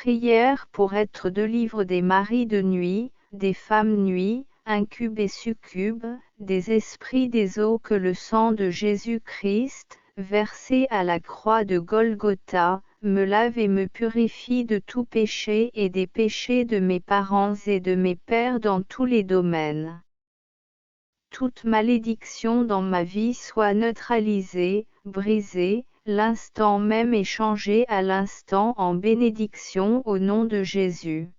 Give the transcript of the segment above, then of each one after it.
prière pour être délivré des maris de nuit, des femmes nuit, incubes et succubes, des esprits des eaux que le sang de Jésus-Christ, versé à la croix de Golgotha, me lave et me purifie de tout péché et des péchés de mes parents et de mes pères dans tous les domaines. Toute malédiction dans ma vie soit neutralisée, brisée, l'instant même est changé à l'instant en bénédiction au nom de Jésus.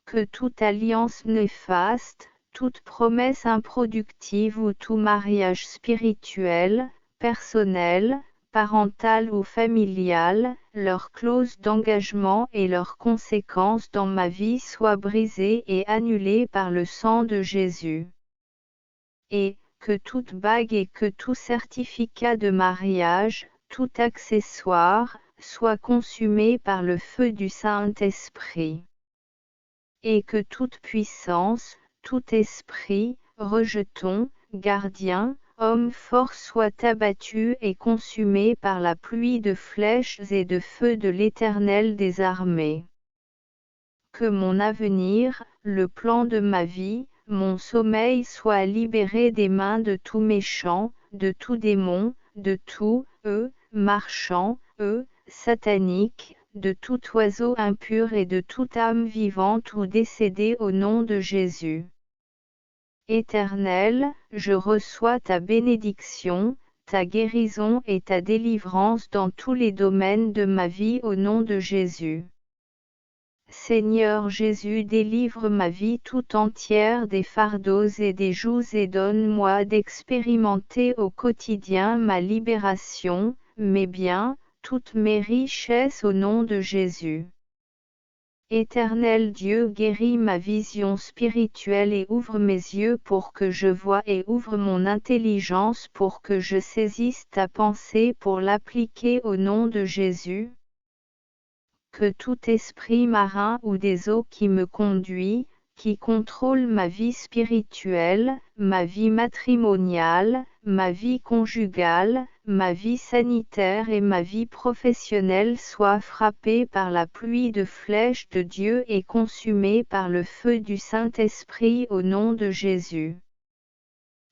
Que toute alliance néfaste, toute promesse improductive ou tout mariage spirituel, personnel, parental ou familial, leurs clauses d'engagement et leurs conséquences dans ma vie soient brisées et annulées par le sang de Jésus. Et que toute bague et que tout certificat de mariage, tout accessoire, soit consumé par le feu du Saint-Esprit. Et que toute puissance, tout esprit, rejeton, gardien, homme fort soit abattu et consumé par la pluie de flèches et de feu de l'Éternel des armées. Que mon avenir, le plan de ma vie, mon sommeil soit libéré des mains de tout méchant, de tout démon, de tout, marchand, satanique, de tout oiseau impur et de toute âme vivante ou décédée au nom de Jésus. Éternel, je reçois ta bénédiction, ta guérison et ta délivrance dans tous les domaines de ma vie au nom de Jésus. Seigneur Jésus, délivre ma vie tout entière des fardeaux et des jougs et donne-moi d'expérimenter au quotidien ma libération, mes biens, toutes mes richesses au nom de Jésus. Éternel Dieu, guéris ma vision spirituelle et ouvre mes yeux pour que je voie et ouvre mon intelligence pour que je saisisse ta pensée pour l'appliquer au nom de Jésus. Que tout esprit marin ou des eaux qui me conduit, qui contrôle ma vie spirituelle, ma vie matrimoniale, ma vie conjugale, ma vie sanitaire et ma vie professionnelle soit frappé par la pluie de flèches de Dieu et consumé par le feu du Saint-Esprit au nom de Jésus.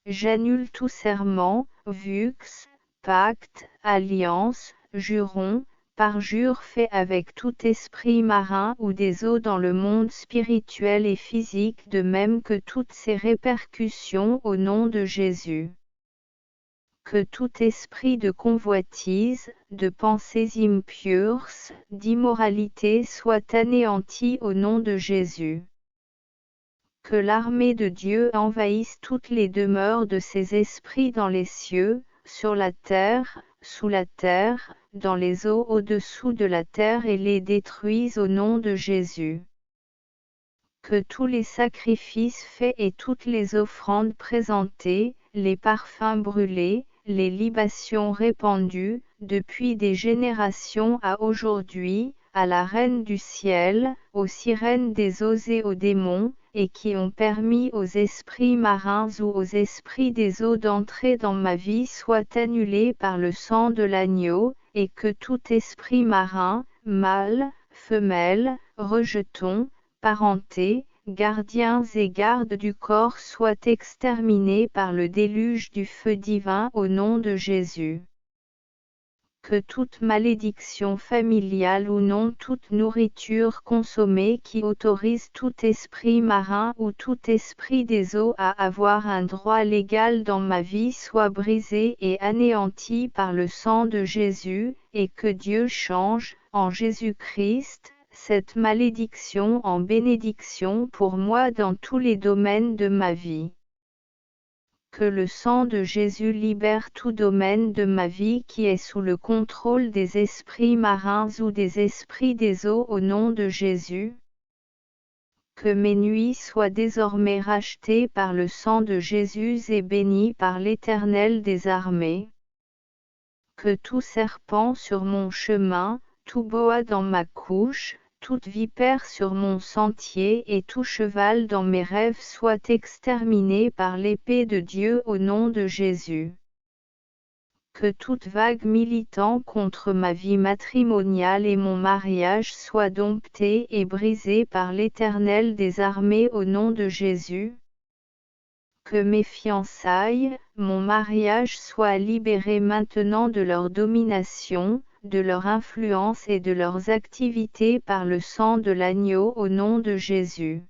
J'annule tout serment, vux, pacte, alliance, juron, parjure fait avec tout esprit marin ou des eaux dans le monde spirituel et physique de même que toutes ces répercussions au nom de Jésus. Que tout esprit de convoitise, de pensées impures, d'immoralité soit anéanti au nom de Jésus. Que l'armée de Dieu envahisse toutes les demeures de ces esprits dans les cieux, sur la terre, sous la terre, dans les eaux au-dessous de la terre et les détruise au nom de Jésus. Que tous les sacrifices faits et toutes les offrandes présentées, les parfums brûlés, les libations répandues, depuis des générations à aujourd'hui, à la Reine du ciel, aux sirènes des eaux et aux démons, et qui ont permis aux esprits marins ou aux esprits des eaux d'entrer dans ma vie soient annulés par le sang de l'agneau, et que tout esprit marin, mâle, femelle, rejeton, parenté, gardiens et gardes du corps soient exterminés par le déluge du feu divin au nom de Jésus. Que toute malédiction familiale ou non, toute nourriture consommée qui autorise tout esprit marin ou tout esprit des eaux à avoir un droit légal dans ma vie soit brisée et anéantie par le sang de Jésus, et que Dieu change, en Jésus-Christ, cette malédiction en bénédiction pour moi dans tous les domaines de ma vie. Que le sang de Jésus libère tout domaine de ma vie qui est sous le contrôle des esprits marins ou des esprits des eaux au nom de Jésus. Que mes nuits soient désormais rachetées par le sang de Jésus et bénies par l'Éternel des armées. Que tout serpent sur mon chemin, tout boa dans ma couche, toute vipère sur mon sentier et tout cheval dans mes rêves soit exterminé par l'épée de Dieu au nom de Jésus. Que toute vague militant contre ma vie matrimoniale et mon mariage soit domptée et brisée par l'Éternel des armées au nom de Jésus. Que mes fiançailles, mon mariage soient libérés maintenant de leur domination, de leur influence et de leurs activités par le sang de l'agneau au nom de Jésus.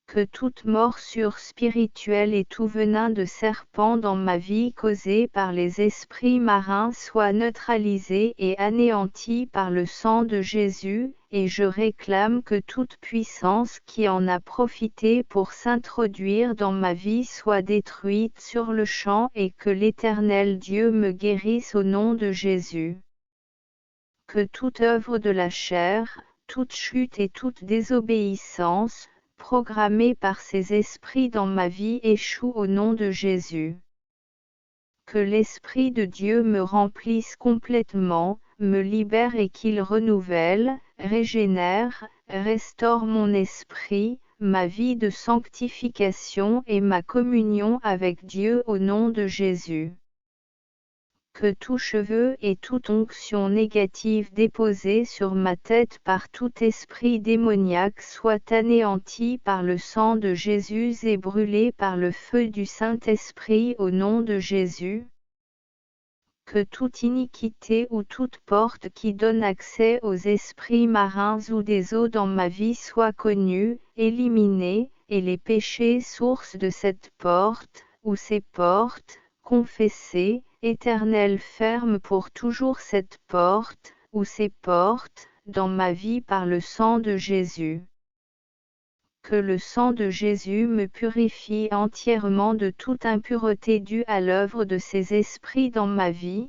Que toute morsure spirituelle et tout venin de serpent dans ma vie causé par les esprits marins soit neutralisé et anéanti par le sang de Jésus, et je réclame que toute puissance qui en a profité pour s'introduire dans ma vie soit détruite sur le champ et que l'Éternel Dieu me guérisse au nom de Jésus. Que toute œuvre de la chair, toute chute et toute désobéissance, programmée par ces esprits dans ma vie échoue au nom de Jésus. Que l'Esprit de Dieu me remplisse complètement, me libère et qu'il renouvelle, régénère, restaure mon esprit, ma vie de sanctification et ma communion avec Dieu au nom de Jésus. Que tout cheveu et toute onction négative déposée sur ma tête par tout esprit démoniaque soit anéanti par le sang de Jésus et brûlé par le feu du Saint-Esprit au nom de Jésus. Que toute iniquité ou toute porte qui donne accès aux esprits marins ou des eaux dans ma vie soit connue, éliminée, et les péchés sources de cette porte, ou ces portes, confessés, Éternel ferme pour toujours cette porte, ou ces portes, dans ma vie par le sang de Jésus. Que le sang de Jésus me purifie entièrement de toute impureté due à l'œuvre de ces esprits dans ma vie.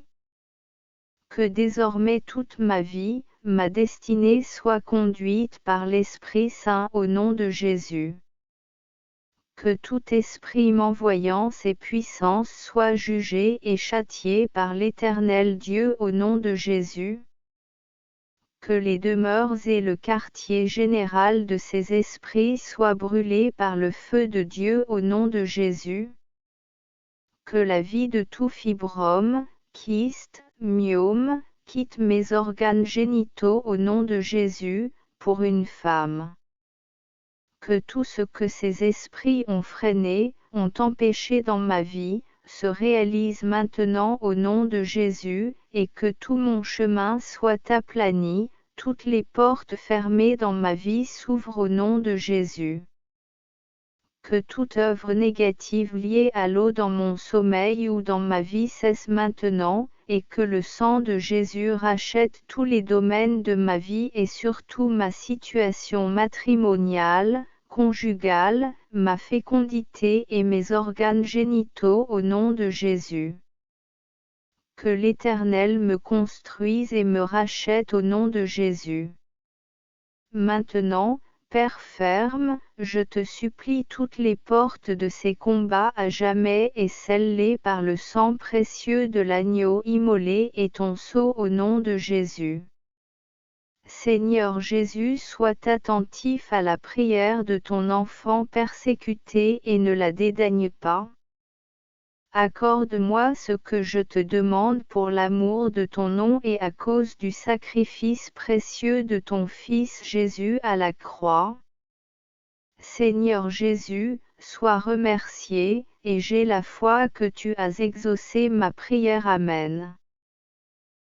Que désormais toute ma vie, ma destinée soit conduite par l'Esprit Saint au nom de Jésus. Que tout esprit m'envoyant ses puissances soit jugé et châtié par l'Éternel Dieu au nom de Jésus. Que les demeures et le quartier général de ces esprits soient brûlés par le feu de Dieu au nom de Jésus. Que la vie de tout fibrome, kyste, myome, quitte mes organes génitaux au nom de Jésus, pour une femme. Que tout ce que ces esprits ont freiné, ont empêché dans ma vie, se réalise maintenant au nom de Jésus, et que tout mon chemin soit aplani, toutes les portes fermées dans ma vie s'ouvrent au nom de Jésus. Que toute œuvre négative liée à l'eau dans mon sommeil ou dans ma vie cesse maintenant, et que le sang de Jésus rachète tous les domaines de ma vie et surtout ma situation matrimoniale, conjugale, ma fécondité et mes organes génitaux au nom de Jésus. Que l'Éternel me construise et me rachète au nom de Jésus. Maintenant, Père ferme, je te supplie toutes les portes de ces combats à jamais et scelle-les par le sang précieux de l'agneau immolé et ton sceau au nom de Jésus. Seigneur Jésus, sois attentif à la prière de ton enfant persécuté et ne la dédaigne pas. Accorde-moi ce que je te demande pour l'amour de ton nom et à cause du sacrifice précieux de ton Fils Jésus à la croix. Seigneur Jésus, sois remercié, et j'ai la foi que tu as exaucé ma prière. Amen.